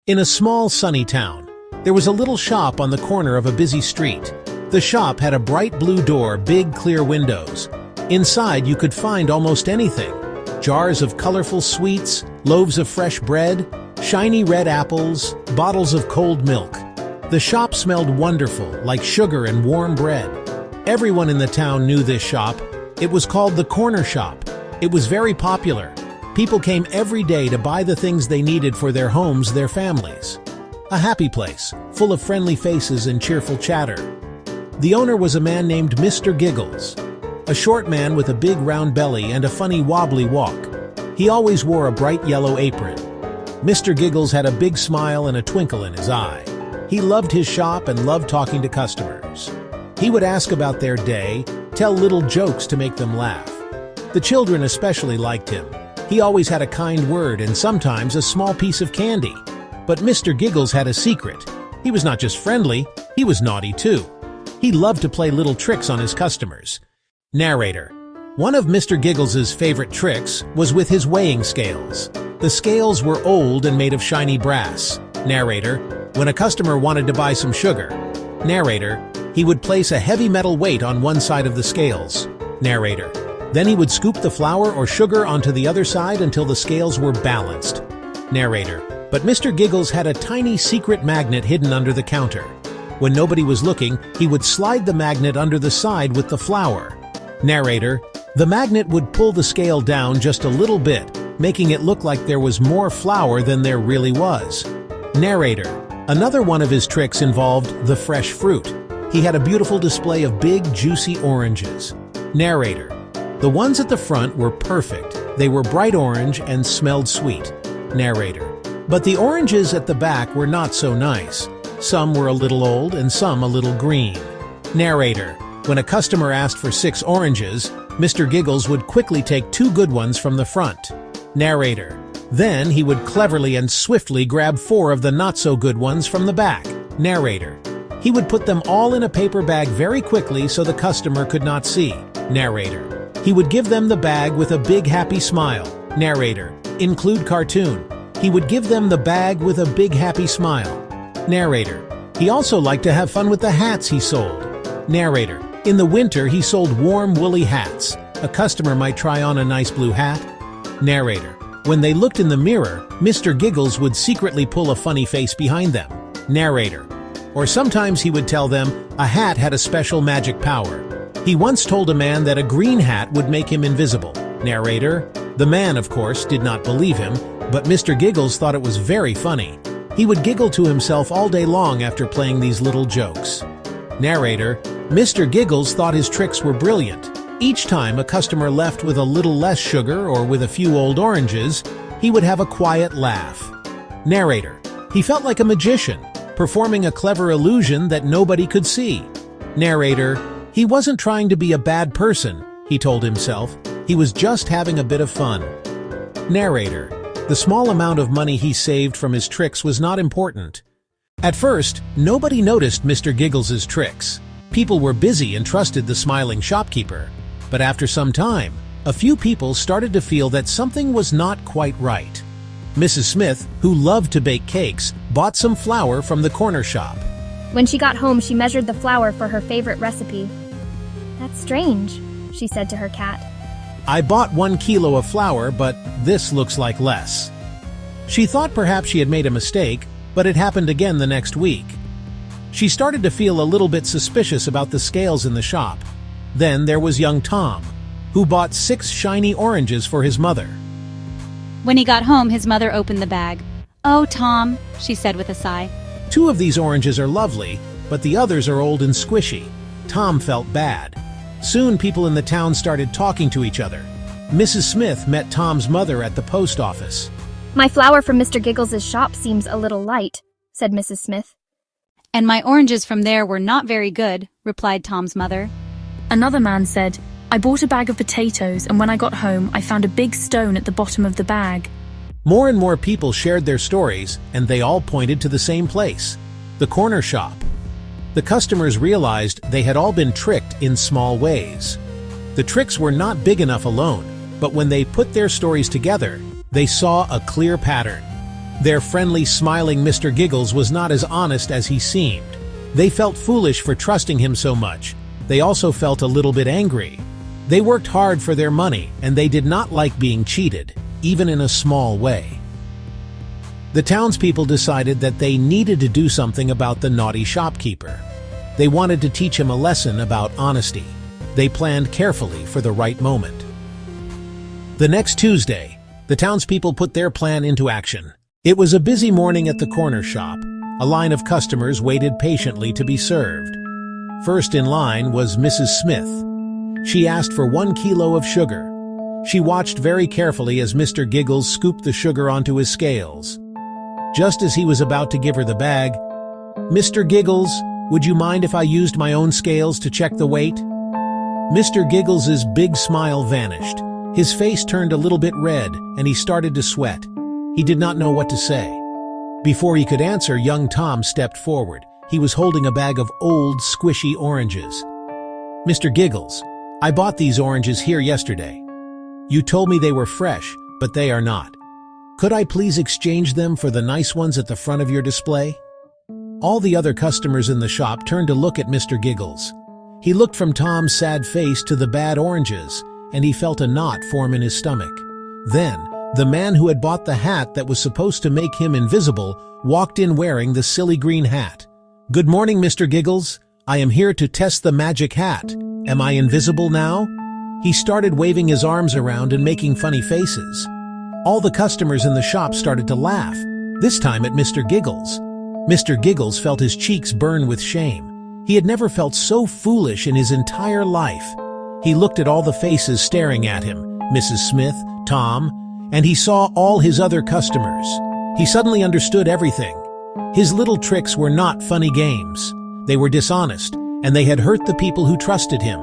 In a small, sunny town, there was a little shop on the corner of a busy street. The shop had a bright blue door, big clear windows. Inside you could find almost anything. Jars of colorful sweets, loaves of fresh bread, shiny red apples, bottles of cold milk. The shop smelled wonderful, like sugar and warm bread. Everyone in the town knew this shop. It was called the Corner Shop. It was very popular. People came every day to buy the things they needed for their homes, their families. A happy place, full of friendly faces and cheerful chatter. The owner was a man named Mr. Giggles, a short man with a big round belly and a funny wobbly walk. He always wore a bright yellow apron. Mr. Giggles had a big smile and a twinkle in his eye. He loved his shop and loved talking to customers. He would ask about their day, tell little jokes to make them laugh. The children especially liked him. He always had a kind word and sometimes a small piece of candy. But Mr. Giggles had a secret. He was not just friendly, he was naughty too. He loved to play little tricks on his customers. Narrator. One of Mr. Giggles's favorite tricks was with his weighing scales. The scales were old and made of shiny brass. Narrator. When a customer wanted to buy some sugar. Narrator. He would place a heavy metal weight on one side of the scales. Narrator. Then he would scoop the flour or sugar onto the other side until the scales were balanced. Narrator. But Mr. Giggles had a tiny secret magnet hidden under the counter. When nobody was looking, he would slide the magnet under the side with the flour. Narrator. The magnet would pull the scale down just a little bit, making it look like there was more flour than there really was. Narrator. Another one of his tricks involved the fresh fruit. He had a beautiful display of big, juicy oranges. Narrator. The ones at the front were perfect. They were bright orange and smelled sweet. Narrator. But the oranges at the back were not so nice. Some were a little old and some a little green. Narrator. When a customer asked for 6 oranges, Mr. Giggles would quickly take 2 good ones from the front. Narrator. Then he would cleverly and swiftly grab 4 of the not-so-good ones from the back. Narrator. He would put them all in a paper bag very quickly so the customer could not see. Narrator. He would give them the bag with a big happy smile. Narrator. Include cartoon. He would give them the bag with a big happy smile. Narrator. He also liked to have fun with the hats he sold. Narrator. In the winter he sold warm woolly hats. A customer might try on a nice blue hat. Narrator. When they looked in the mirror, Mr. Giggles would secretly pull a funny face behind them. Narrator. Or sometimes he would tell them a hat had a special magic power. He once told a man that a green hat would make him invisible. Narrator. The man, of course, did not believe him, but Mr. Giggles thought it was very funny. He would giggle to himself all day long after playing these little jokes. Narrator. Mr. Giggles thought his tricks were brilliant. Each time a customer left with a little less sugar or with a few old oranges, he would have a quiet laugh. Narrator. He felt like a magician, performing a clever illusion that nobody could see. Narrator. He wasn't trying to be a bad person, he told himself. He was just having a bit of fun. Narrator. The small amount of money he saved from his tricks was not important. At first, nobody noticed Mr. Giggles's tricks. People were busy and trusted the smiling shopkeeper. But after some time, a few people started to feel that something was not quite right. Mrs. Smith, who loved to bake cakes, bought some flour from the corner shop. When she got home, she measured the flour for her favorite recipe. "That's strange," she said to her cat. "I bought 1 kilo of flour, but this looks like less." She thought perhaps she had made a mistake, but it happened again the next week. She started to feel a little bit suspicious about the scales in the shop. Then there was young Tom, who bought 6 shiny oranges for his mother. When he got home, his mother opened the bag. "Oh, Tom," she said with a sigh. 2 of these oranges are lovely, but the others are old and squishy. Tom felt bad. Soon people in the town started talking to each other. Mrs. Smith met Tom's mother at the post office. "My flour from Mr. Giggles's shop seems a little light," said Mrs. Smith. "And my oranges from there were not very good," replied Tom's mother. Another man said, "I bought a bag of potatoes, and when I got home, I found a big stone at the bottom of the bag." More and more people shared their stories, and they all pointed to the same place, the corner shop. The customers realized they had all been tricked in small ways. The tricks were not big enough alone, but when they put their stories together, they saw a clear pattern. Their friendly, smiling Mr. Giggles was not as honest as he seemed. They felt foolish for trusting him so much. They also felt a little bit angry. They worked hard for their money, and they did not like being cheated, even in a small way. The townspeople decided that they needed to do something about the naughty shopkeeper. They wanted to teach him a lesson about honesty. They planned carefully for the right moment. The next Tuesday, the townspeople put their plan into action. It was a busy morning at the corner shop. A line of customers waited patiently to be served. First in line was Mrs. Smith. She asked for 1 kilo of sugar. She watched very carefully as Mr. Giggles scooped the sugar onto his scales. Just as he was about to give her the bag, "Mr. Giggles, would you mind if I used my own scales to check the weight?" Mr. Giggles's big smile vanished. His face turned a little bit red, and he started to sweat. He did not know what to say. Before he could answer, young Tom stepped forward. He was holding a bag of old, squishy oranges. "Mr. Giggles, I bought these oranges here yesterday. You told me they were fresh, but they are not. Could I please exchange them for the nice ones at the front of your display?" All the other customers in the shop turned to look at Mr. Giggles. He looked from Tom's sad face to the bad oranges, and he felt a knot form in his stomach. Then, the man who had bought the hat that was supposed to make him invisible walked in wearing the silly green hat. "Good morning, Mr. Giggles. I am here to test the magic hat. Am I invisible now?" He started waving his arms around and making funny faces. All the customers in the shop started to laugh, this time at Mr. Giggles. Mr. Giggles felt his cheeks burn with shame. He had never felt so foolish in his entire life. He looked at all the faces staring at him, Mrs. Smith, Tom, and he saw all his other customers. He suddenly understood everything. His little tricks were not funny games. They were dishonest, and they had hurt the people who trusted him.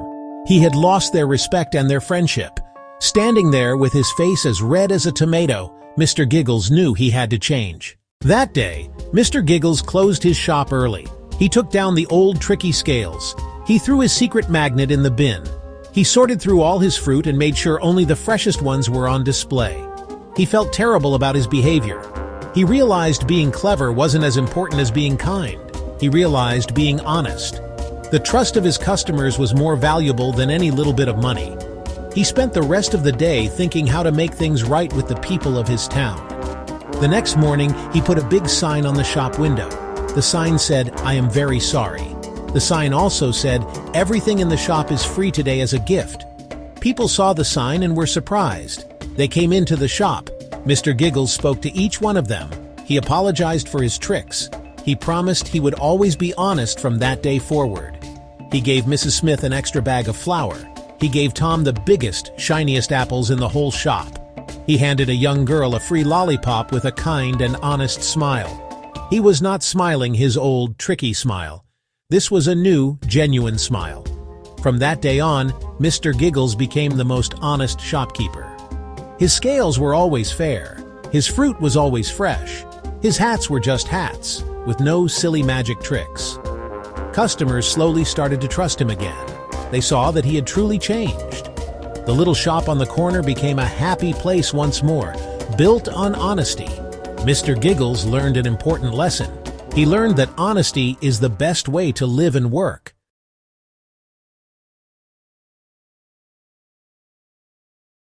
He had lost their respect and their friendship. Standing there with his face as red as a tomato, Mr. Giggles knew he had to change. That day, Mr. Giggles closed his shop early. He took down the old tricky scales. He threw his secret magnet in the bin. He sorted through all his fruit and made sure only the freshest ones were on display. He felt terrible about his behavior. He realized being clever wasn't as important as being kind. He realized being honest. The trust of his customers was more valuable than any little bit of money. He spent the rest of the day thinking how to make things right with the people of his town. The next morning, he put a big sign on the shop window. The sign said, "I am very sorry." The sign also said, "Everything in the shop is free today as a gift." People saw the sign and were surprised. They came into the shop. Mr. Giggles spoke to each one of them. He apologized for his tricks. He promised he would always be honest from that day forward. He gave Mrs. Smith an extra bag of flour. He gave Tom the biggest, shiniest apples in the whole shop. He handed a young girl a free lollipop with a kind and honest smile. He was not smiling his old, tricky smile. This was a new, genuine smile. From that day on, Mr. Giggles became the most honest shopkeeper. His scales were always fair. His fruit was always fresh. His hats were just hats, with no silly magic tricks. Customers slowly started to trust him again. They saw that he had truly changed. The little shop on the corner became a happy place once more, built on honesty. Mr. Giggles learned an important lesson. He learned that honesty is the best way to live and work.